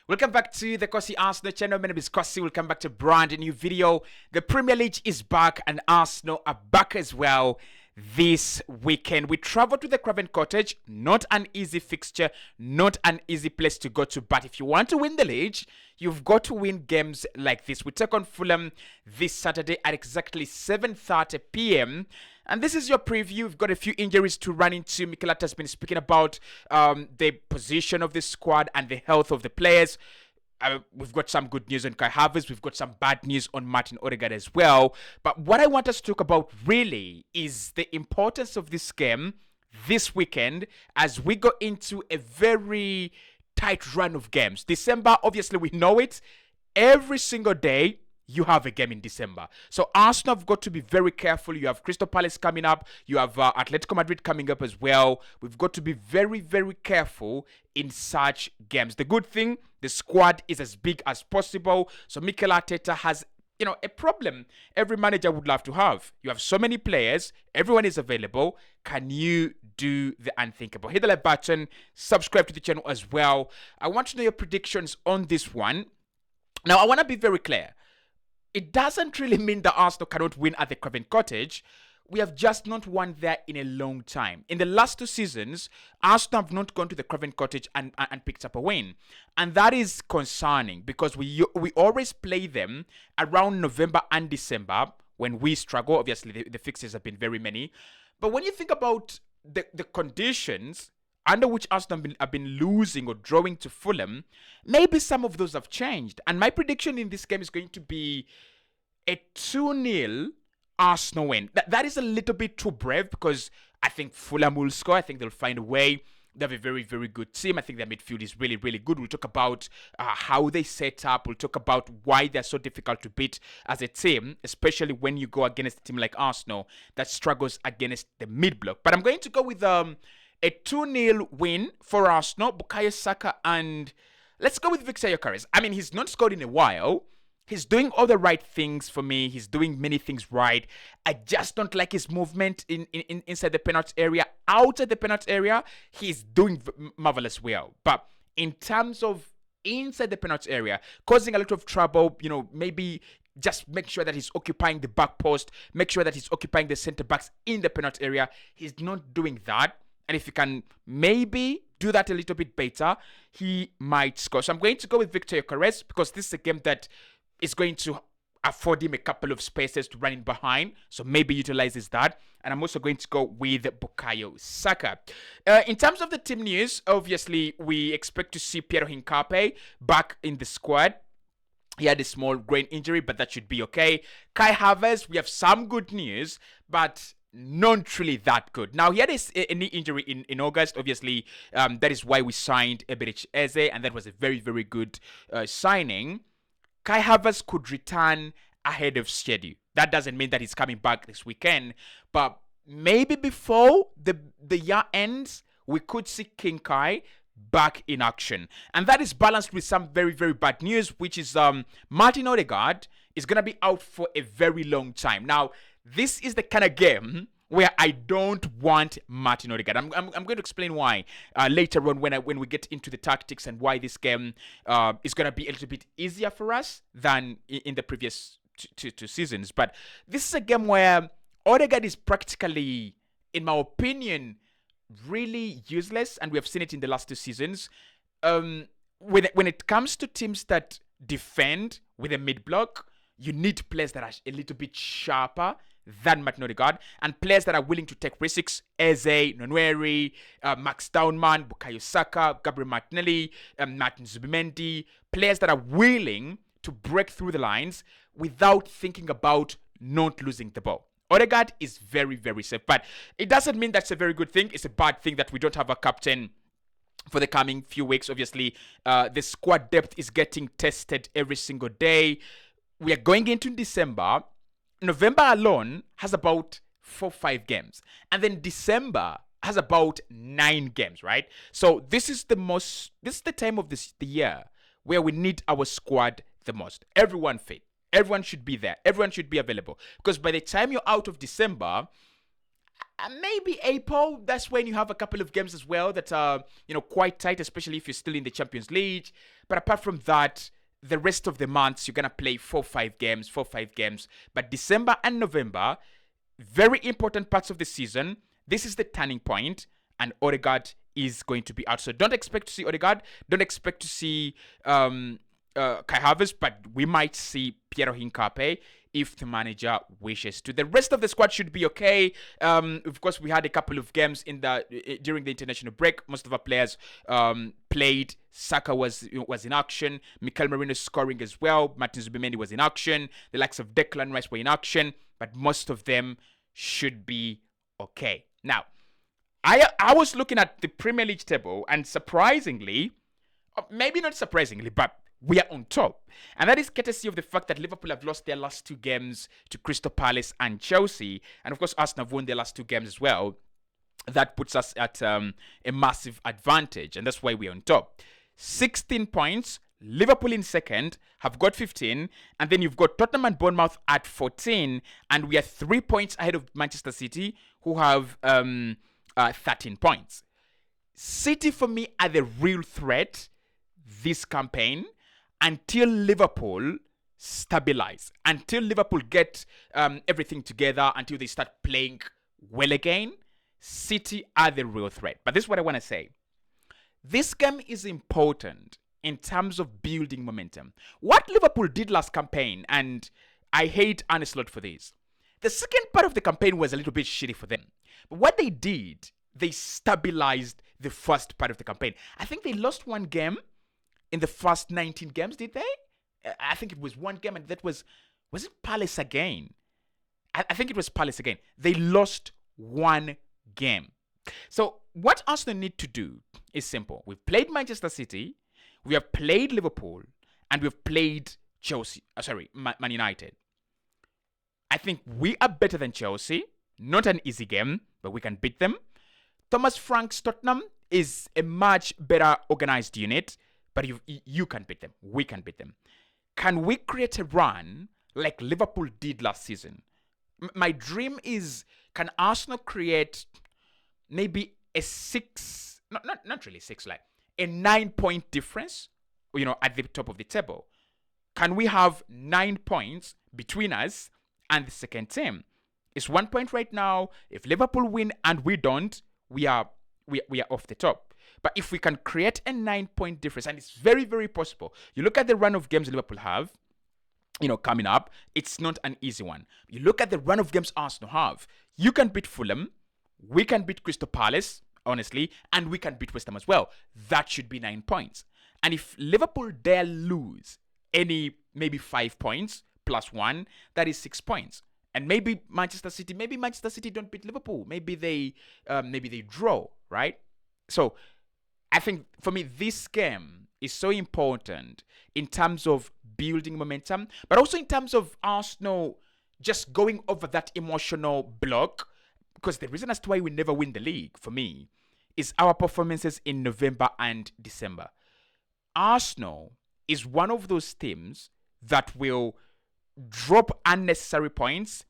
Welcome back to the Cossy Arsenal channel. My name is Cossy. Welcome back to a brand new video. The Premier League is back and Arsenal are back as well this weekend. We travel to the Craven Cottage. Not an easy fixture, not an easy place to go to. But if you want to win the league, you've got to win games like this. We take on Fulham this Saturday at exactly 7:30 p.m. And this is your preview. We've got a few injuries to run into. Mikel Arteta has been speaking about the position of the squad and the health of the players. We've got some good news on Kai Havertz. We've got some bad news on Martin Odegaard as well. But what I want us to talk about really is the importance of this game this weekend as we go into a very tight run of games. December, obviously, we know it. Every single day, you have a game in December. So Arsenal have got to be very careful. You have Crystal Palace coming up. You have Atletico Madrid coming up as well. We've got to be very, very careful in such games. The good thing, the squad is as big as possible. So Mikel Arteta has, a problem every manager would love to have. You have so many players. Everyone is available. Can you do the unthinkable? Hit the like button. Subscribe to the channel as well. I want to know your predictions on this one. Now, I want to be very clear. It doesn't really mean that Arsenal cannot win at the Craven Cottage. We have just not won there in a long time. In the last 2 seasons, Arsenal have not gone to the Craven Cottage and picked up a win. And that is concerning because we always play them around November and December when we struggle. Obviously, the fixtures have been very many. But when you think about the conditions under which Arsenal have been losing or drawing to Fulham, maybe some of those have changed. And my prediction in this game is going to be a 2-0 Arsenal win. That is a little bit too brave because I think Fulham will score. I think they'll find a way. They have a very, very good team. I think their midfield is really, really good. We'll talk about how they set up. We'll talk about why they're so difficult to beat as a team, especially when you go against a team like Arsenal that struggles against the mid-block. But I'm going to go with a 2-0 win for Arsenal. Bukayo Saka and let's go with Victor GYOKEREZ. I mean, he's not scored in a while. He's doing all the right things for me. He's doing many things right. I just don't like his movement inside the penalty area. Outside the penalty area, he's doing marvelous well. But in terms of inside the penalty area, causing a lot of trouble, maybe just make sure that he's occupying the back post. Make sure that he's occupying the center backs in the penalty area. He's not doing that. And if you can maybe do that a little bit better, he might score. So I'm going to go with Victor GYOKEREZ because this is a game that is going to afford him a couple of spaces to run in behind. So maybe utilizes that. And I'm also going to go with Bukayo Saka. In terms of the team news, obviously, we expect to see Piero Hincapié back in the squad. He had a small groin injury, but that should be okay. Kai Havertz, we have some good news, but not really that good. Now, he had a knee injury in August. Obviously, that is why we signed EZE, and that was a very, very good signing. Kai Havertz could return ahead of schedule. That doesn't mean that he's coming back this weekend, but maybe before the year ends, we could see King Kai back in action. And that is balanced with some very, very bad news, which is Martin Odegaard is going to be out for a very long time. Now, this is the kind of game where I don't want Martin Odegaard. I'm going to explain why later on when we get into the tactics and why this game is going to be a little bit easier for us than in the previous two seasons. But this is a game where Odegaard is practically, in my opinion, really useless, and we have seen it in the last 2 seasons. When it comes to teams that defend with a mid-block, you need players that are a little bit sharper than Martin Odegaard, and players that are willing to take risks. EZE, Nonweri, Max Downman, Bukayo Saka, Gabriel Martinelli, Martin Zubimendi. Players that are willing to break through the lines without thinking about not losing the ball. Odegaard is very, very safe, but it doesn't mean that's a very good thing. It's a bad thing that we don't have a captain for the coming few weeks. Obviously, the squad depth is getting tested every single day. We are going into December. November alone has about 4-5 games. And then December has about 9 games, right? So this is the time of the year where we need our squad the most. Everyone fit. Everyone should be there. Everyone should be available. Because by the time you're out of December, Maybe April. That's when you have a couple of games as well that are quite tight, especially if you're still in the Champions League. But apart from that, the rest of the months you're gonna play 4 5 games. But December and November, very important parts of the season. This is the turning point, and Odegaard is going to be out. So don't expect to see Odegaard. Don't expect to see Kai Havertz, but we might see Piero Hincapié if the manager wishes to. The rest of the squad should be okay. Of course, we had a couple of games during the international break. Most of our players played. Saka was in action. Mikel Merino scoring as well. Martin Zubimendi was in action. The likes of Declan Rice were in action, but most of them should be okay. Now, I was looking at the Premier League table, and surprisingly, maybe not surprisingly, but we are on top. And that is courtesy of the fact that Liverpool have lost their last 2 games to Crystal Palace and Chelsea. And of course, Arsenal have won their last 2 games as well. That puts us at a massive advantage. And that's why we're on top. 16 points. Liverpool in second have got 15. And then you've got Tottenham and Bournemouth at 14. And we are 3 points ahead of Manchester City, who have 13 points. City, for me, are the real threat this campaign until Liverpool stabilize, until Liverpool get everything together, until they start playing well again. City are the real threat. But this is what I want to say. This game is important in terms of building momentum. What Liverpool did last campaign, and I hate Arne Slot for this, the second part of the campaign was a little bit shitty for them. But what they did, they stabilized the first part of the campaign. I think they lost 1 game in the first 19 games, did they? I think it was 1 game, and that was it Palace again? I think it was Palace again. They lost 1 game. So what Arsenal need to do is simple. We've played Manchester City, we have played Liverpool, and we've played Man United. I think we are better than Chelsea. Not an easy game, but we can beat them. Thomas Frank's Tottenham is a much better organized unit, but you can beat them. We can beat them. Can we create a run like Liverpool did last season? My dream is, can Arsenal create maybe a 6, not really 6, like a 9-point difference, at the top of the table? Can we have 9 points between us and the second team? It's 1 point right now. If Liverpool win and we don't, we are off the top. But if we can create a 9-point difference, and it's very, very possible. You look at the run of games Liverpool have, coming up, it's not an easy one. You look at the run of games Arsenal have. You can beat Fulham. We can beat Crystal Palace, honestly, and we can beat West Ham as well. That should be 9 points. And if Liverpool dare lose any, maybe 5 points plus 1, that is 6 points. And maybe Manchester City don't beat Liverpool. Maybe they draw, right? So I think for me, this game is so important in terms of building momentum, but also in terms of Arsenal just going over that emotional block. Because the reason as to why we never win the league, for me, is our performances in November and December. Arsenal is one of those teams that will drop unnecessary points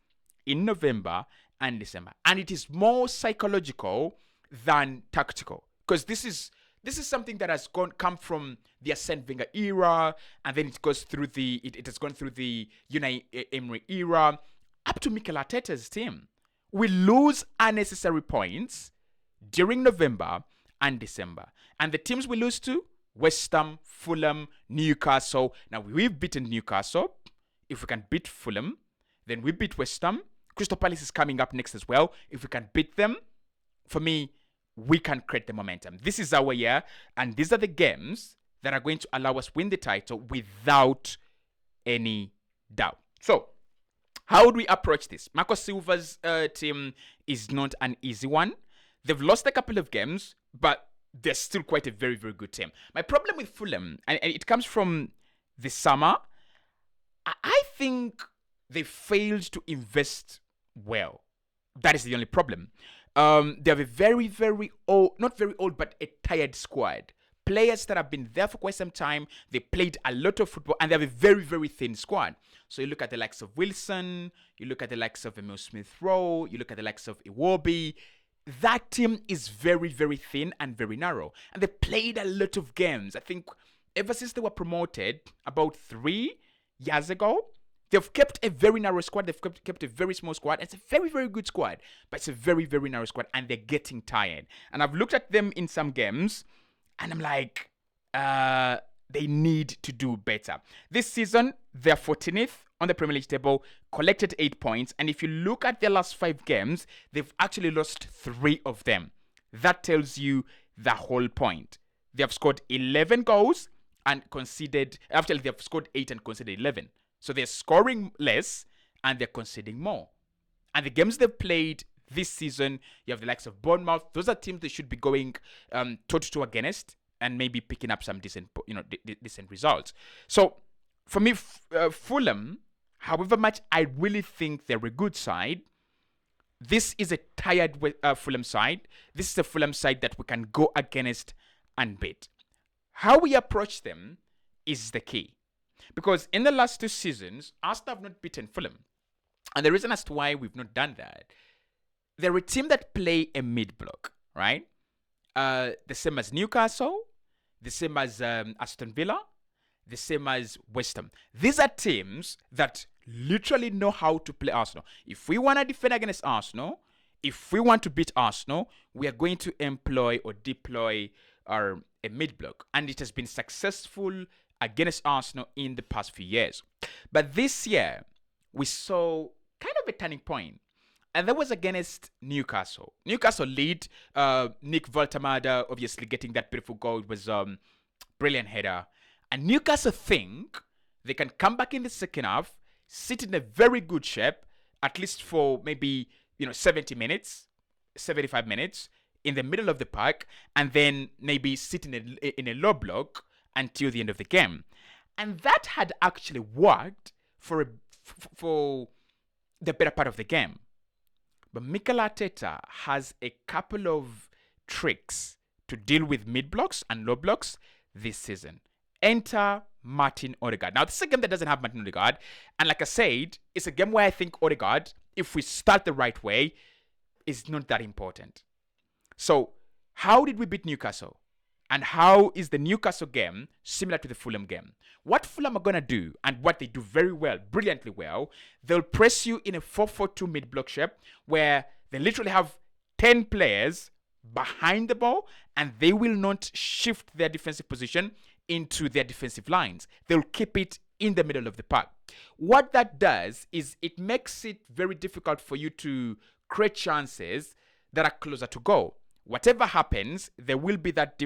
in November and December. And it is more psychological than tactical. Because this is something that has come from the Arsene Wenger era, and then it has gone through the Unai Emery era, up to Mikel Arteta's team. We lose unnecessary points during November and December. And the teams we lose to, West Ham, Fulham, Newcastle. Now, we've beaten Newcastle. If we can beat Fulham, then we beat West Ham. Crystal Palace is coming up next as well. If we can beat them, for me, we can create the momentum. This is our year, and these are the games that are going to allow us win the title without any doubt. So, how would we approach this? Marco Silva's team is not an easy one. They've lost a couple of games, but they're still quite a very, very good team. My problem with Fulham, and it comes from the summer, I think they failed to invest well. That is the only problem. They have a very, very old, not very old, but a tired squad. players that have been there for quite some time. They played a lot of football, and they have a very, very thin squad. So you look at the likes of Wilson, you look at the likes of Emil Smith-Rowe, you look at the likes of Iwobi. That team is very, very thin and very narrow. And they played a lot of games. I think ever since they were promoted about 3 years ago, they've kept a very narrow squad. They've kept a very small squad. It's a very, very good squad, but it's a very, very narrow squad, and they're getting tired. And I've looked at them in some games, and I'm like, they need to do better. This season, they're 14th on the Premier League table, collected 8 points. And if you look at their last 5 games, they've actually lost 3 of them. That tells you the whole point. They have scored 11 goals and conceded, actually they've scored 8 and conceded 11. So they're scoring less and they're conceding more. And the games they've played this season, you have the likes of Bournemouth. Those are teams they should be going toe-to-toe against and maybe picking up some decent results. So for me, Fulham, however much I really think they're a good side, this is a tired Fulham side. This is a Fulham side that we can go against and beat. How we approach them is the key. Because in the last 2 seasons, Arsenal have not beaten Fulham. And the reason as to why we've not done that, they're a team that play a mid-block, right? The same as Newcastle, the same as Aston Villa, the same as West Ham. These are teams that literally know how to play Arsenal. If we want to defend against Arsenal, if we want to beat Arsenal, we are going to employ or deploy a mid-block. And it has been successful against Arsenal in the past few years. But this year, we saw kind of a turning point. And that was against Newcastle. Newcastle lead, Nick Voltamada obviously getting that beautiful goal. It was brilliant header. And Newcastle think they can come back in the second half, sit in a very good shape, at least for maybe 70 minutes, 75 minutes in the middle of the park, and then maybe sit in a low block until the end of the game. And that had actually worked for the better part of the game. But Mikel Arteta has a couple of tricks to deal with mid blocks and low blocks this season. Enter Martin Odegaard. Now, this is a game that doesn't have Martin Odegaard. And like I said, it's a game where I think Odegaard, if we start the right way, is not that important. So, how did we beat Newcastle? And how is the Newcastle game similar to the Fulham game? What Fulham are going to do, and what they do very well, brilliantly well, they'll press you in a 4-4-2 mid-block shape where they literally have 10 players behind the ball, and they will not shift their defensive position into their defensive lines. They'll keep it in the middle of the park. What that does is it makes it very difficult for you to create chances that are closer to goal. Whatever happens, there will be that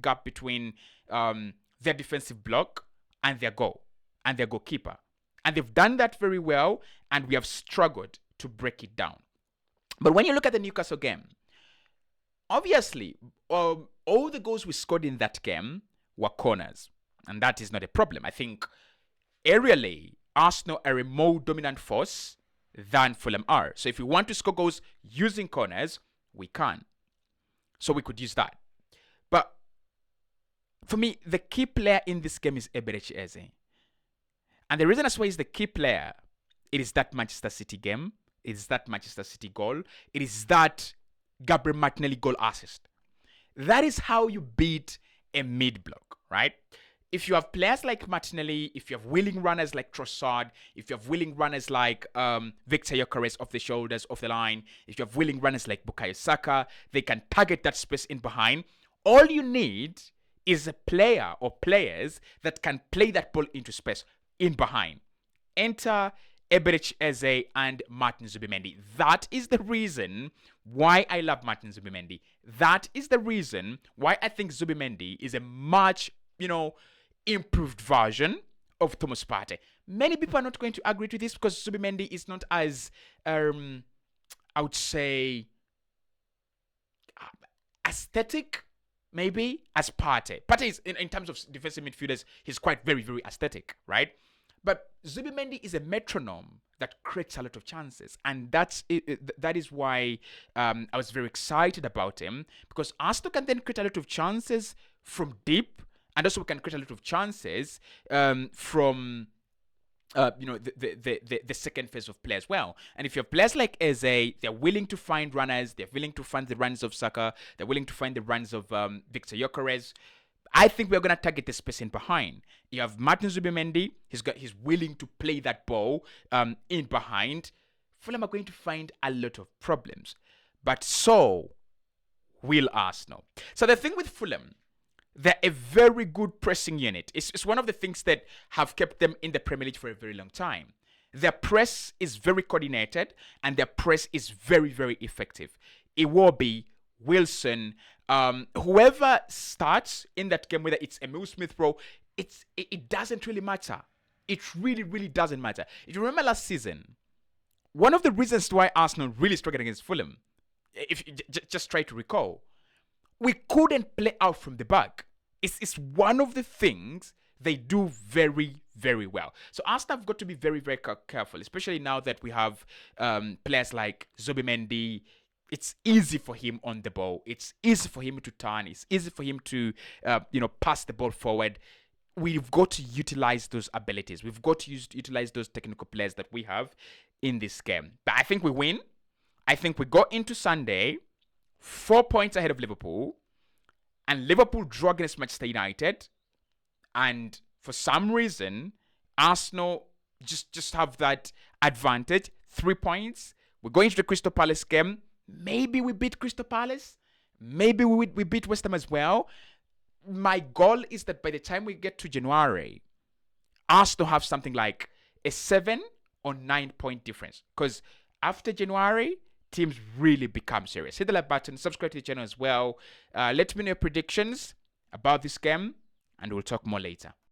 gap between their defensive block and their goal and their goalkeeper. And they've done that very well, and we have struggled to break it down. But when you look at the Newcastle game, obviously, all the goals we scored in that game were corners. And that is not a problem. I think aerially, Arsenal are a more dominant force than Fulham are. So if we want to score goals using corners, we can. So we could use that. But for me, the key player in this game is GYOKEREZ. And the reason as why he's the key player, it is that Manchester City game. It is that Manchester City goal. It is that Gabriel Martinelli goal assist. That is how you beat a mid-block, right? If you have players like Martinelli, if you have willing runners like Trossard, if you have willing runners like Victor GYOKEREZ off the shoulders, off the line, if you have willing runners like Bukayo Saka, they can target that space in behind. All you need is a player or players that can play that ball into space in behind. Enter GYOKEREZ and Martin Zubimendi. That is the reason why I love Martin Zubimendi. That is the reason why I think Zubimendi is a much, improved version of Thomas Partey. Many people are not going to agree to this because Zubimendi is not as, I would say, aesthetic, maybe, as Partey. Partey is, in terms of defensive midfielders, he's quite very, very aesthetic, right? But Zubimendi is a metronome that creates a lot of chances. And that is why I was very excited about him, because Arsenal can then create a lot of chances from deep, and also we can create a lot of chances from the second phase of play as well. And if you have players like EZE, they're willing to find runners, they're willing to find the runs of Saka, they're willing to find the runs of Victor Gyökeres. I think we're gonna target the space in behind. You have Martin Zubimendi, he's willing to play that ball in behind. Fulham are going to find a lot of problems. But so will Arsenal. So the thing with Fulham, they're a very good pressing unit. It's one of the things that have kept them in the Premier League for a very long time. Their press is very coordinated and their press is very, very effective. Iwobi, Wilson, whoever starts in that game, whether it's Emil Smith-Rowe, it doesn't really matter. It really, really doesn't matter. If you remember last season, one of the reasons why Arsenal really struggled against Fulham, if you just try to recall, we couldn't play out from the back. It's one of the things they do very, very well. So Arsenal have got to be very, very careful, especially now that we have players like Zubimendi. It's easy for him on the ball. It's easy for him to turn. It's easy for him to, pass the ball forward. We've got to utilize those abilities. We've got to utilize those technical players that we have in this game. But I think we win. I think we go into Sunday 4 points ahead of Liverpool, and Liverpool draw against Manchester United, and for some reason Arsenal just have that advantage, 3 points. We're going to the Crystal Palace game. Maybe we beat Crystal Palace, maybe we beat West Ham as well. My goal is that by the time we get to January, Arsenal have something like a 7 or 9 point difference, because after January, teams really become serious. Hit the like button, subscribe to the channel as well. Let me know your predictions about this game, and we'll talk more later.